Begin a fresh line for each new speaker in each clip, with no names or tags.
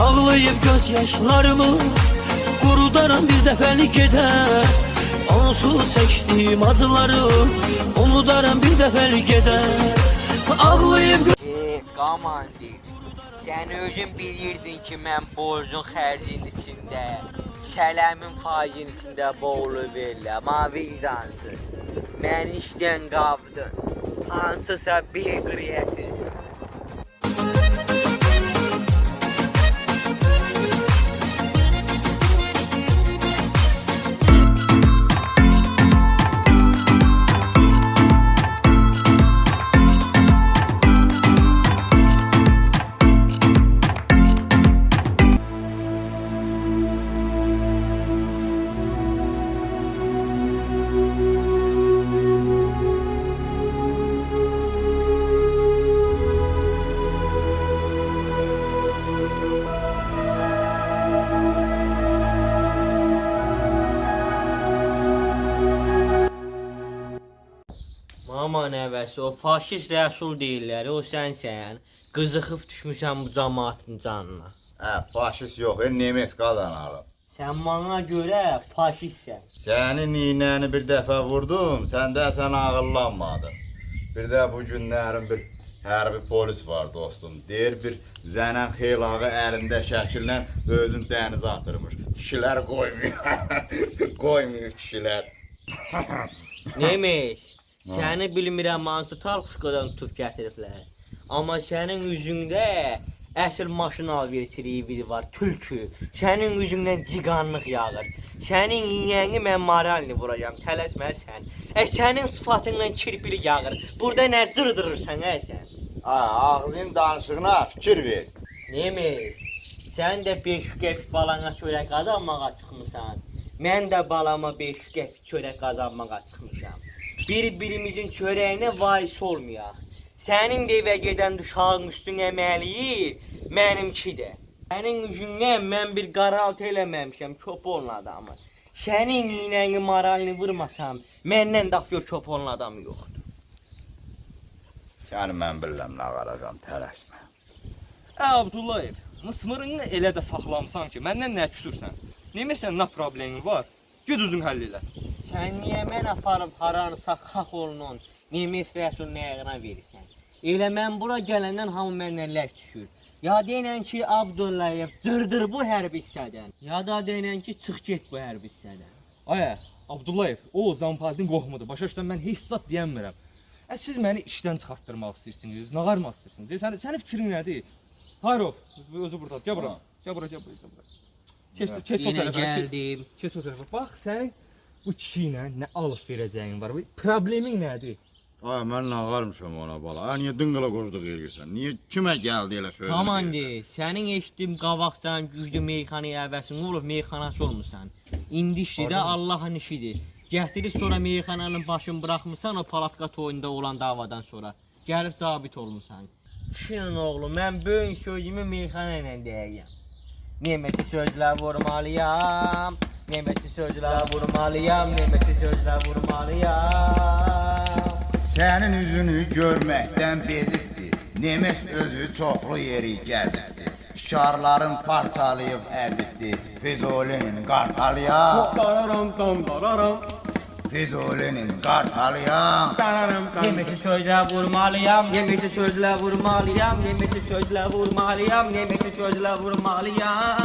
Ağlayıp gözyaşlarımı kurudaram bir dəfəlik gedər. Onsuz çəkdiyim acıları unudaram bir dəfəlik gedər. Ağlayıp
Qamandir, sən özün bilirdin ki, mən borcun xərcin içində, şələmin faizin içində boğulub verirəm, amma vicdansız. Mən işdən qavdın, hansısa bir qriyyətin. Mama nəvəsi, o faşist rəsul deyirlər, o sənsən. Qızıxıb düşmüsən bu cəmaatın canına.
Faşist yox, Nemes qadanalım.
Sən bana görə faşistsən.
Sənin iynəni bir dəfə vurdum, sən ağıllanmadın. Bir də bu günlərin bir hərbi polis var dostum. Deyir bir zənən xeylağı əlində şəkillə özün dənizə atırmış. Kişilər qoymuyor. Qoymuyor kişilər.
Nemiş, səni bilmirəm hansı tarxışqadan tutub gətiriblər. Amma sənin üzündə əsl maşın alversiliyi var, tülkü. Sənin üzündən ciqanlıq yağır. Sənin iynəni mən maralini vuracam, tələsməsən. Sənin sıfatından kirpili yağır. Burada nə cırdırırsan sən?
Ağzın danışığına fikir ver.
Nemiş, sən də 5 qəpik balana çörək qazanmağa çıxmısan. Mən də balama 5 qəpik çörək qazanmağa çıxmışam. Bir-birimizin çörəyinə varis olmayaq. Sənin də evə gedən uşağın üstünə əməliyir, mənimki də. Sənin üzündən mən bir qaraltı eləməmişəm, köpolun adamı. Sənin iynəni maralini vurmasam, məndən dafıyor köpolun adamı yoxdur.
Səni mən biləm nə qaracam, tələsmə.
Abdullayev, mısmırını elə də saxlamsan ki, məndən nə küsürsən? Neməsən, nə problemin var? Ged uzun həll elə.
Sən niyə mən aparıb haranısa xax olunun, Nemes rəsulun ayağına verirsən? Elə mən bura gələndən hamı məndən lək düşür. Ya deyən ki, Abdullayev cırdır bu hərbi hissədən. Ya da deyən ki, çıx get bu hərbi hissədən.
Aya, Abdullayev, o Zampaldin qohumudur. Başa düşdən mən heç zat deyənmirəm. Siz məni işdən çıxartdırmaq istəyirsiniz, nağarmaq istəyirsiniz. Sənin fikrin nədir? Hayrov, özü burada. Gəl bura. Gəl bura, gəl bura. Keç o tərəfə.
Gəldim.
Keç o tərəfə. Bax, sənin bu kişi ilə nə alıb verəcəyin var. Problemin nədir?
Mən nağarmışam ona bala. Niyə dınqıla qoşduq elgirsən? Niyə kimə gəldi elə söyləyir?
Komandi, sənin eşitdim qavaqsan, güclü meyxanaya əvəsin, olub meyxanaçı olmusan. İndi işi də Allahın işidir. Gətirib sonra meyxananın başını buraxmısan o palatka toyunda olan davadan sonra. Gəlib zabit olmusan. Şirin oğlu, mən böyük sözümü meyxana ilə deyəyəm. Neməsi sözlər vurmalıyam, neməsi sözlər vurmalıyam, neməsi sözlər vurmalıyam.
Sənin üzünü görməkdən bezibdir. Nemes özü çoxlu yeri gəzibdir. Şarların parçalayıb əzibdir. Füzulinin qartalıyam. Füzulinin qartalıyam.
Neməsi sözlər vurmalıyam, neməsi sözlər vurmalıyam, neməsi sözlər vurmalıyam, neməsi sözlər vurmalıyam.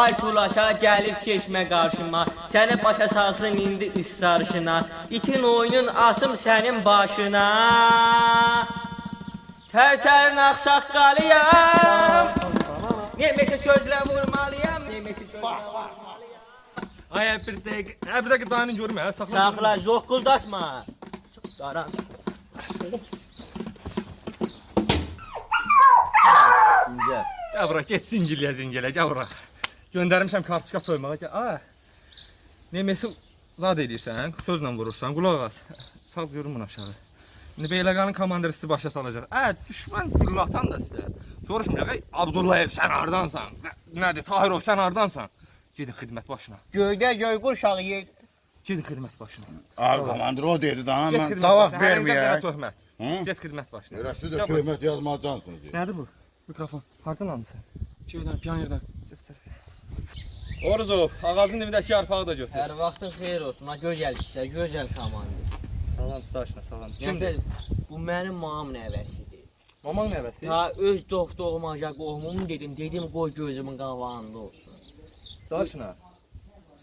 Ay kulaşa gəlib keçmə qarşıma, səni başa salsın indi ısrarışına. İtin oyunun asım sənin başına. Tər-tərin ağsaqqalıyam. Neməsi sözlər vurmalıyam, neməsi sözlər vurmalıyam.
Ay, bir dəqiqə dayanın görüm, saxla.
Saxla, zoqquldatma. Daran.
Gəl bura, get zingiliyə, gəl bura. Göndərmişəm kartışqa soymağa, gəl. Nemesi zad edirsən, sözlə vurursan, qulaq as. Sal görüm bunu aşağı. İndi Beyləqanın komandiri sizi başa salacaq. Düşmən güllə atan da sizə. Soruşmayacaq, Abdullayev sən hardansan? Nədir, Tahirov sən hardansan? Gedin xidmət başına.
Göydə göy qurşağı yer.
Gedin xidmət başına.
Komandir o dedi daha, mən cavab verməyək.
Get xidmət başına.
Siz də töhmət yazmacansınız.
Nədir bu? Mikrofon. Hardan almısan?
Şeydən, pionerdən.
Orzo, ağacın dibindəki yarpağı da götür.
Hər vaxtın xeyir olsun. Ha gözəl işlər, gözəl komandir.
Salam Staşna, salam.
Kimdir? Bu mənim mamam nəvəsidir.
Maman nəvəsi?
Ta öz doğmaca qohumumu dedim qoy gözümün qabağında olsun.
Staşna,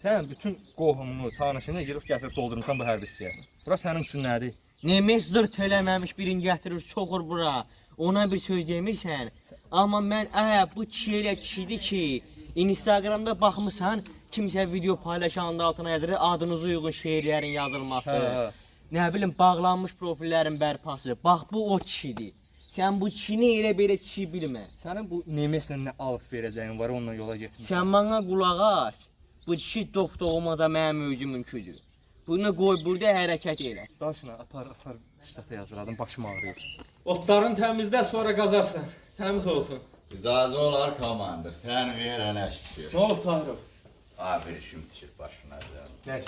sən bütün qohumunu, tanışını girib gətirib doldurmuşsan bu hərbisiyə. Bura sənin üçün nədir?
Nemes zırt eləməmiş birini gətirir, soxur bura. Ona bir söz demirsən. Amma mən bu kişi elə kişidir ki, Instagramda baxmısan, kimsə video paylaşanda altına yazır, adınıza uyğun şeirlərin yazılması. Nə bilim, bağlanmış profillərin bərpası. Bax, bu o kişidir. Sən bu kişini elə belə kişi bilmə.
Sənin bu Nemeslə nə alıb verəcəyin var, onunla yola getmişsən.
Sən bana qulaq as. Bu kişi doğmaza mənim özümün küdür. Bunu qoy burada hərəkət elə.
Staşna, apar, ştata yazıladım, başım ağrıyır. Otların təmizlə, sonra qazarsan. Təmiz olsun.
İcazə olar komandir. Sən verənə şükür.
Nə olub Tahirov?
Abi işim düşüb başına canım.
Nə?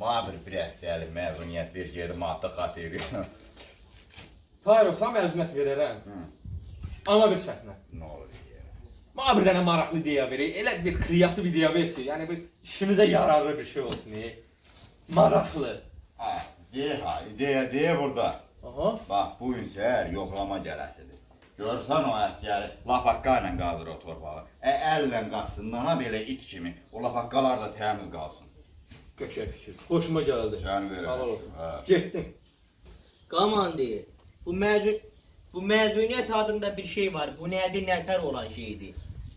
Mabir bir həftəlik məzuniyyət ver gedim atı xatırlayıram.
Tahirov, sən məzuniyyət verərəm. Amma bir şərtlə.
Nə olur deyirəm.
Mənə bir dənə maraqlı ideya verək. Elə bir kreativ ideya ver ki, yəni bir işimizə yararlı bir şey olsun. Maraqlı.
Ha, ideya burada.
Aha.
Bax, bu gün səhər yoxlama gələsidir. Görsən o əsgəri lapaqqa ilə qazır o torpağı. Əllə qazsından belə it kimi. O lapaqqalar da təmiz qalsın.
Gökək fikir. Xoşuma gəldi.
Sən verəm.
Getdim.
Komandir, bu məzuniyyət adında bir şey var. Bu nədir, nətər olan şeydir?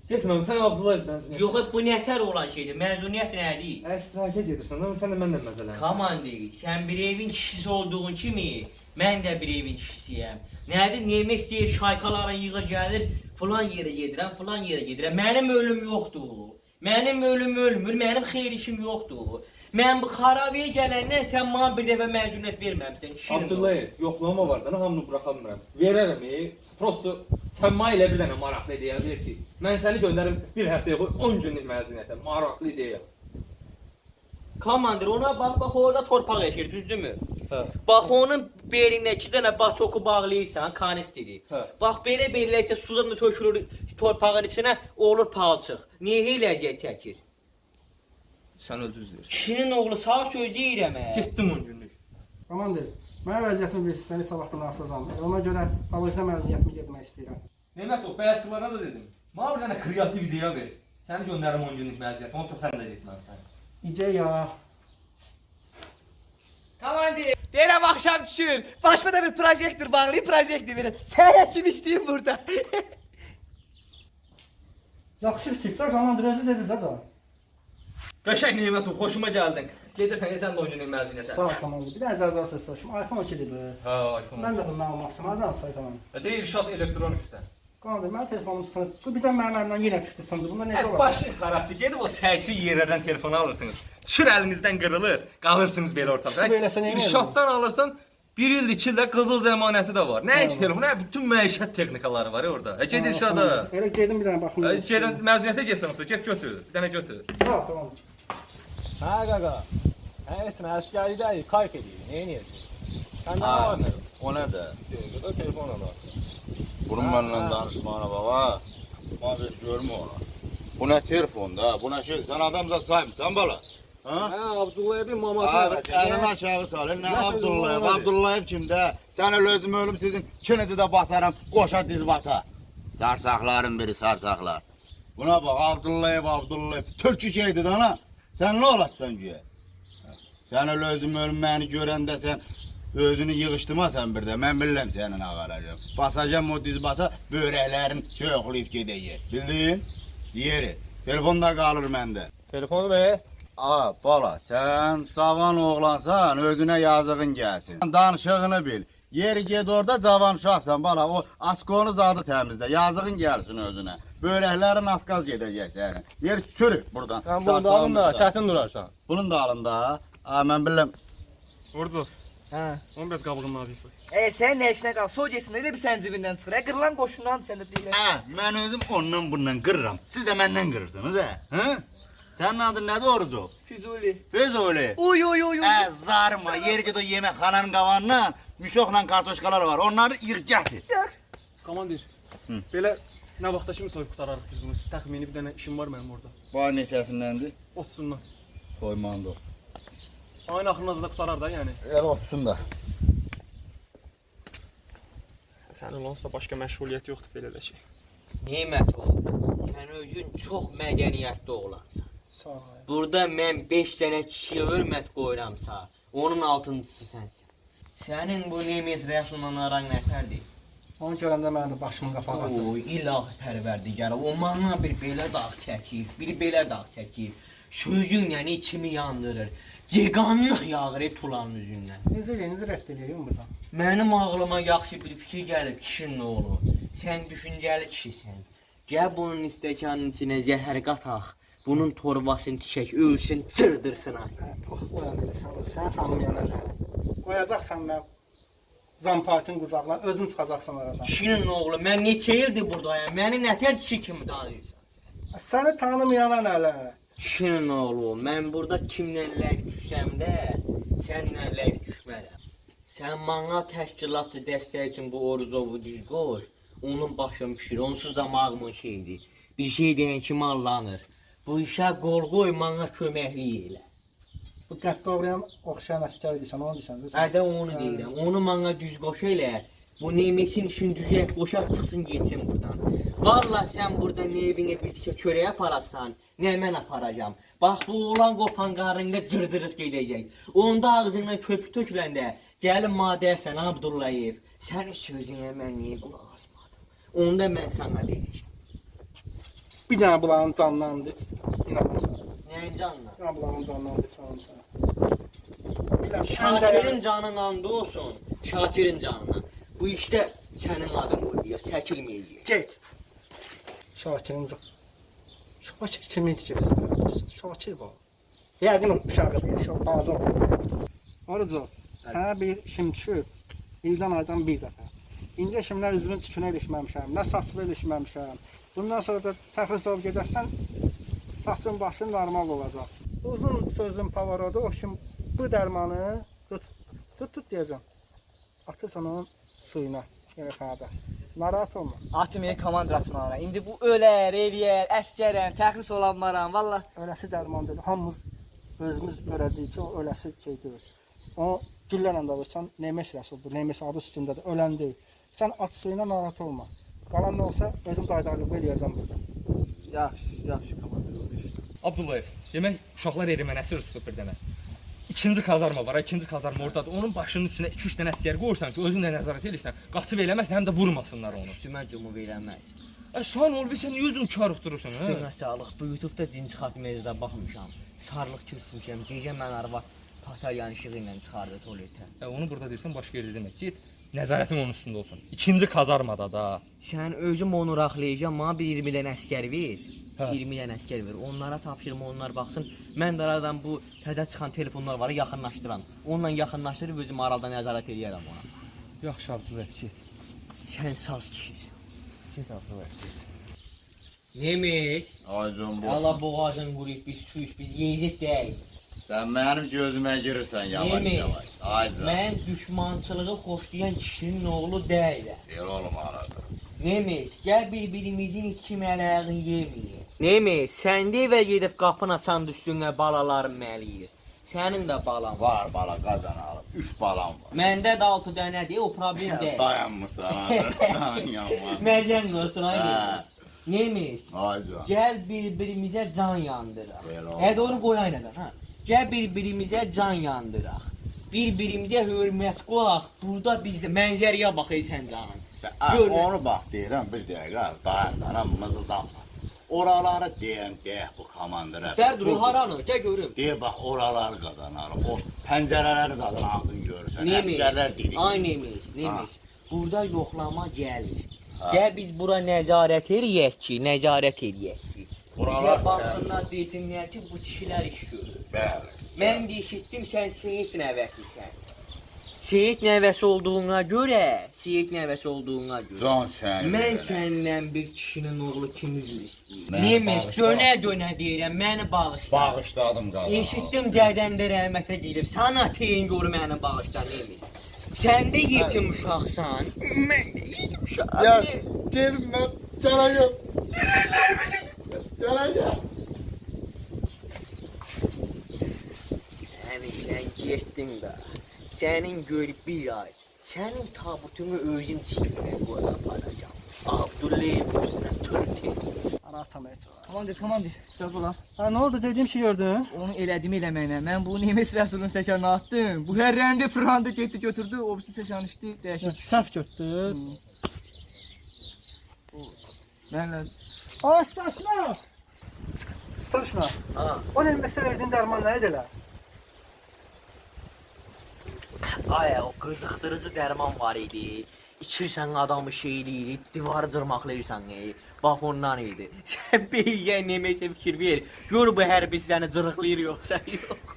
Getməm, sən Abdullah məzuniyyət.
Yox, bu nətər olan şeydir. Məzuniyyət nədir?
Əsraqə gedirsən, amma sən də mənlə məzələn.
Komandir, sən bir evin kişisi olduğun kimi, mən də bir evin kişisiyəm. Nədir, Nemes deyir, şaykalara yığır gəlir, filan yerə gedirəm, filan yerə gedirəm. Mənim ölüm yoxdur. Mənim ölüm ölmür, mənim xeyir işim yoxdur. Mən bu xarabaya gələndən sən bana bir dəfə məzuniyyət verməmsən.
Abdullah, yoxlama var da, hamını buraxa bilmirəm. Verərəm, prosto sən mənə elə bir dənə maraqlı ideya ver ki, mən səni göndərim bir həftəyə qoy 10 günlük məzuniyyətə, maraqlı ideya.
Komandir, ona bax orada torpaq eşir, düzdürmü?
Hə.
Bax onun belində 2 dənə basoku bağlayırsan, kanistiri.
Hə.
Bax belə beləcə sudan da tökülür torpağın içinə, olur palçıq. Niyə eləziyyət çəkir?
Sən öldürürsən.
Kişinin oğlu sağ söz deyirəm.
Getdim 10 günlük.
Komandir, mənə vəziyyətimi bilirsən, sabahdan asacağam. Ona görə balajına məzuniyyətimi getmək istəyirəm.
Nemət o, bəyəkçilərə də dedim. Mənə bir dənə kreativ ideya ver. Səni göndərim 10 günlük məzuniyyətə, onsa sən də getməlisən.
İdeya.
Komandir, deyirəm axşam düşür. Başıma da bir projektor bağlayıb projektor verin. Sənə kim istəyim burada?
Yaxşı fikir, komandir özü dedi də da.
Qəşəng Nemət o, xoşuma gəldin. Gedirsən, sən də 10 günlük məzuniyyətə.
Sağ ol komandir. Bir dənə icazə alsın soruşum. iPhone 2-dir bu.
Hə, iPhone.
Mən də bundan almaq istəyirəm. Hardan alsaydım onu?
Deyir İrşad Elektroniksdən.
Komandir, mənim telefonum sınıb. Bu bir də mənim əlimdən yenə düşdü sındı. Bunda necə olar?
Başın xarabdır. Gedib o səysi yerlərdən telefonu alırsınız. Düşür əlinizdən qırılır. Qalırsınız belə ortada.
Siz beləsə nə edərsiniz?
İrşaddan alırsan 1 il 2 ildə qızıl zəmanəti də var. Nə heç telefon, nə bütün məişət texnikaları var orada. Ged İrşada.
Elə gedim bir dənə baxım.
Gedin məzuniyyətə getsən olsa, get götür. Bir dənə götür.
Tamam.
Hə qaqa. Hə etmə, əsgəri deyil, kayf edir. Nə edirsən? Sən də var mı?
O nədir?
O telefona bax.
Bunun mənlə danışmağına baba. Mabir görmə ona. Bu nə telefonda, bu nə şey? Sən adamza saymısan bala. Ha?
Hə, Abdullah'a bir maması
Abi,
var.
əlini aşağı salın. Nə
Nasıl
Abdullayev?
Abdullayev?
Abdullayev kimdə? Sən elə özüm ölüm sizin ikinizi də basaram qoşa dizbata. Sarsaqların biri sarsaqlar. Buna bax, Abdullayev. Türkçü şeydir ana. Sən nə olasın ki? Sən elə özüm ölüm məni görəndə sən özünü yığışdırmasan bir də, mən bilirəm sənin ağaracam. Basacam o dizbata, börəklərin söxləyib gedəyir. Bildin? Yeri. Telefon da qalır məndə.
Telefonu ver.
Aa, bala, sən cavan oğlansan, özünə yazığın gəlsin. Danışığını bil. Yeri ged orada cavan uşaqsan, bala, o askonu zadı təmizlə, yazığın gəlsin özünə. Börəklərin atqaz gedəcək sənin. Yer sürü buradan.
Sən bunu da alın da, çətin durarsan.
Bunun da alında, mən bilirəm.
Orcu,
Hə.
onun biraz qabığın nazisi var.
Sən nə işinə qal? Socesin elə bir sənin cibindən çıxır. Qırılan qoşundan sən də deyirlər.
Mən özüm ondan bundan qırıram. Siz də məndən qırırsınız, hə? Sənin adın nədir Orcu?
Füzuli.
Füzuli.
Uy.
Zarma, yer ged o yeməkxananın qavanından, müşoqla kartoşkalar var, onları yığ gətir.
Komandir, belə Nə vaxta kimi soyub qutararıq biz bunu? Siz təxmini bir dənə işim var mənim orada.
Var neçəsindəndir?
30-undan.
Soymandı.
Ayın axırına da qutarar da yəni.
Elə 30'un da.
Sənin onsuz da başqa məşğuliyyət yoxdur belə də şey.
Nemət oğul, sən özün çox mədəniyyətli oğlansan.
Sağ ol.
Burada mən 5 dənə kişiyə hörmət qoyuramsa, onun altıncısı sənsən. Sənin bu Nemes rəsulundan aran nətərdir?
Onu görəndə mənim də başımın qapağı atır.
Oy, ilahi pərverdigar, o manna bir belə dağ çəkir, bir belə dağ çəkir. Sözünlə içimi yandırır. Ciqanlıq yağır tulanın üzündən.
Necə rədd eləyim buradan?
Mənim ağlıma yaxşı bir fikir gəlib, kişinin oğlu. Sən düşüncəli kişisən. Gəl bunun istəkanın içinə zəhər qataq. Bunun torbasını tikək, ölsün, cırdırsın ay.
Qoyan eləsən, sən tanımayan elə. Qoyacaqsan mən Zampartın quzağına, özün çıxacaqsan aradan.
Kişinin oğlu, mən neçə ildir buradayım, məni nətər kişi kimi tanıyırsan sən?
Səni tanımayan elə.
Kişinin oğlu, mən burada kimlə ləyik düşsəm də, sənlə ləyik düşmərəm. Sən mənə təşkilatçı dəstək üçün bu Orzovu düz qoş, onun başını pişir, onsuz da mağmun şeydir. Bir şey deyən kimi allanır. Bu işə qol qoy, mənə köməklik elə.
Bu qədd doğrayan oxşayan əsgər edirsən, onu deyirsən.
Hədə onu deyirəm, onu mənə düz qoş elə. Bu Nemesin işin düzək qoşa çıxsın, getsin buradan. Valla sən burada nə evinə bir tikə çörək aparasan, nə mən aparacam. Bax bu oğlan qopan qarında cırdırıb gedəcək. Onda ağzından köpük töküləndə, gəlin madəyəsən Abdullayev. Sənin sözünə mən niyə qulaq asmadım? Onda mən sana deyəcəm.
Bir dənə bulağın canlandı. İnanmam sana.
Nəyin canına?
Bir dənə bulağın canlandı, canım sana. Biləm,
Şakirin canın andı olsun, Şakirin canına. Bu işdə sənin adın qoyuyor, çəkilməyəcək.
Get. Şakirin canı. Şakir kimi tikirsən? Şakir var. Yəqin o uşaqdır, yaşa, bazı olur. Orucu, sənə bir işim düşüb, ildən aydan bir dəfə. İndi işimlər üzümün tükünə ilişməmişəm, nə saçlı ilişməmişəm. Bundan sonra da təxris olub gedərsən, saçın başın normal olacaq. Uzun sözün pavarodu, o işim bu dərmanı tut deyəcəm. Atırsan onun suyuna, yeməkxanada. Narahat olma.
Atmaya komandır atmalara. İndi bu ölər, eləyər, əskərəm, təxris olanmaram, valla.
Öləsi dərman deyil. Hamımız özümüz görəcəyik ki, o öləsi şey deyil. O güllərlə də alırsan, Nemes rəsuldur. Nemes adı üstündədir, ölən deyil. Sən at suyuna narahat olma. Qalan nə olsa özüm qaydarlıq eləyəcəm burada.
Yaxşı komandır.
Abdullayev, demək uşaqlar ermənəsi tutub bir dənə. İkinci kazarma var, ikinci kazarma oradadır. Onun başının üstünə 2-3 dənə əsgər qoyursan ki, özün də nəzarət edirsən. Qaçıb eləməsin, həm də vurmasınlar onu.
Üstümə cumub eləməz.
Sən ol, sən yüzün karıq durursan, hə?
Üstümə sağlıq, bu YouTube-da cinci xatməyədə baxmışam. Sarlıq kürsmüşəm, gecə mən arvad Pataryan işığı ilə çıxardı tualetə.
Onu burada deyirsən, başqa yerdə demək. Get, nəzarətin onun üstündə olsun. İkinci kazarmada da.
Sən özüm onu raxlayacam, mənə bir 20 dənə əsgər ver.
Hə.
20 dənə əsgər ver. Onlara tapşırım, onlar baxsın. Mən də aradan bu təzə çıxan telefonlar var, yaxınlaşdıram. Onunla yaxınlaşdırıb özüm aradan nəzarət edərəm ona.
Yaxşı, Abdullayev, get.
Sən saz kişisən.
Get, Abdullayev, get.
Nemiş?
Aycım bu.
Allah boğazın quruyub, biz su iç, biz yeyəcək deyil.
Sen benim gözüme girirsen yavaş
Nemiş?
yavaş. Aycım.
Mən düşmançılığı xoşlayan kişinin oğlu deyiləm.
Gel oğlum arada.
Nemiş, gəl bir-birimizin iki mələyini yeməyək. Nemiş, sən də evə gedib qapını açan üstünə balalarım məliyir. Sənin də balan var.
Var bala qazan alıb. 3 balam var.
Məndə də 6 dənədir, o problem deyil.
Dayanmışsan arada. Yanma.
Məcən qılsın, ay
Hə.
Nemiş. Nemiş,
Aycım.
gəl bir-birimizə can yandıraq.
Ver oğlum.
Hədə onu qoy aynadan, ha. Gəl bir-birimizə can yandıraq. Bir-birimizə hörmət qoyaq. Burada bizdə mənzərəyə baxırsan canım. Gör.
Onu bak deyirəm bir dəqiqə. Dayan, mızıldanma. Oraları deyəm, bu komandıra.
Dərd haranı, gəl görüm.
Deyə bax, oraları qazanarım. O pəncərələri zaten ağzını görürsən.
Nemiş,
Əsgərlər dedik.
ay Nemiş, Nemiş. Burada yoxlama gəlir.
Ha.
Gəl biz bura nəzarət eləyək ki, nəzarət eləyək ki.
Buralar-
Bizə baxsınlar, desinlər ki, bu kişilər iş görür.
Bəli.
Mən də eşitdim, sən Seyid nəvəsisən. Seyid nəvəsi olduğuna görə,
Can sən.
mən səndən bir kişinin oğlu kimi üzr istəyirəm.
Məni
Nemiş,
bağışla.
dönə-dönə deyirəm, məni bağışla.
Bağışladım qazanı.
Eşitdim dədəm də rəhmətə gedib, sana teyin gör məni bağışla Nemiş. Sən də yetim uşaqsan, mən də yetim uşağam.
Ya dedim mən Canayım. Canayım.
Yani sen getdin də. Sənin gör bir ay. Sənin tabutunu özüm çiğnəyə qoyub aparacağam. Abdüllayevin üstünə tır
Aratamayız.
Komandir, caz olar.
Ha ne oldu dediğim şey gördün?
Onu elədimi eləməklə. Mən bu Nemes Rəsulun stəkanına attım. Bu hər rəndə fırlandı, getdi götürdü, o birisi stəkan içdi, dəyişib.
Səhv gördün.
Mənlə
Aa Staşla. Staşla.
Ha.
O Nemes'e verdiğin derman neydi lan?
Ay, o qızıqdırıcı dərman var idi. İçirsən adamı şeyləyir, divarı cırmaqlayırsan. Bax ondan idi. Sən beyə Nemesə fikir ver. Gör bu hərbi səni cırıqlayır yoxsa yox.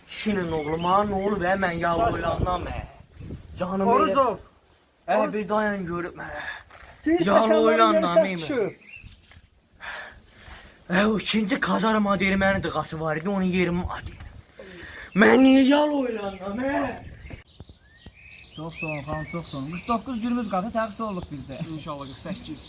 Şinin oğluma nə olub mən yağlaylandan mən. Canım
Oruzov.
bir dayan görüb mən.
Senin
Yalan
stəkanların
oylanma,
yarısı
meyme.
küçük.
O ikinci kazar modeli mənim dıqası var idi, onun yerim var idi. Mən niyə yal oylandım,
Çox sağ ol, xanım, çox sağ ol. 49 günümüz qaldı, təqsir olduq bizdə.
İnşallah 48.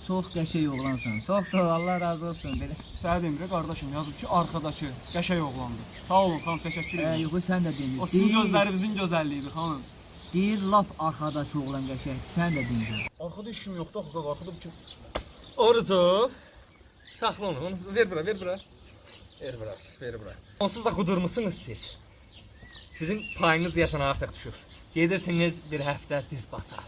Çox qəşəng oğlansan. Çox sağ ol, Allah razı olsun. Belə.
Sənə demirəm qardaşım, yazıb ki, arkadaşı qəşəng oğlandı. Sağ olun xanım, təşəkkür edirəm.
Yox, sən də demir.
O sizin gözlərinizin gözəlliyidir xanım.
Deyir, lap arxadakı oğlan qəşəng. Sən də demir.
Arxada işim yoxdur, axı arxada bu kim? Oruzov. Saxla onu, ver bura, ver bura. Ver bura. Onsuz da qudurmusunuz siz. Sizin payınız deyəsən artıq düşür. Gedirsiniz bir həftə diz batar.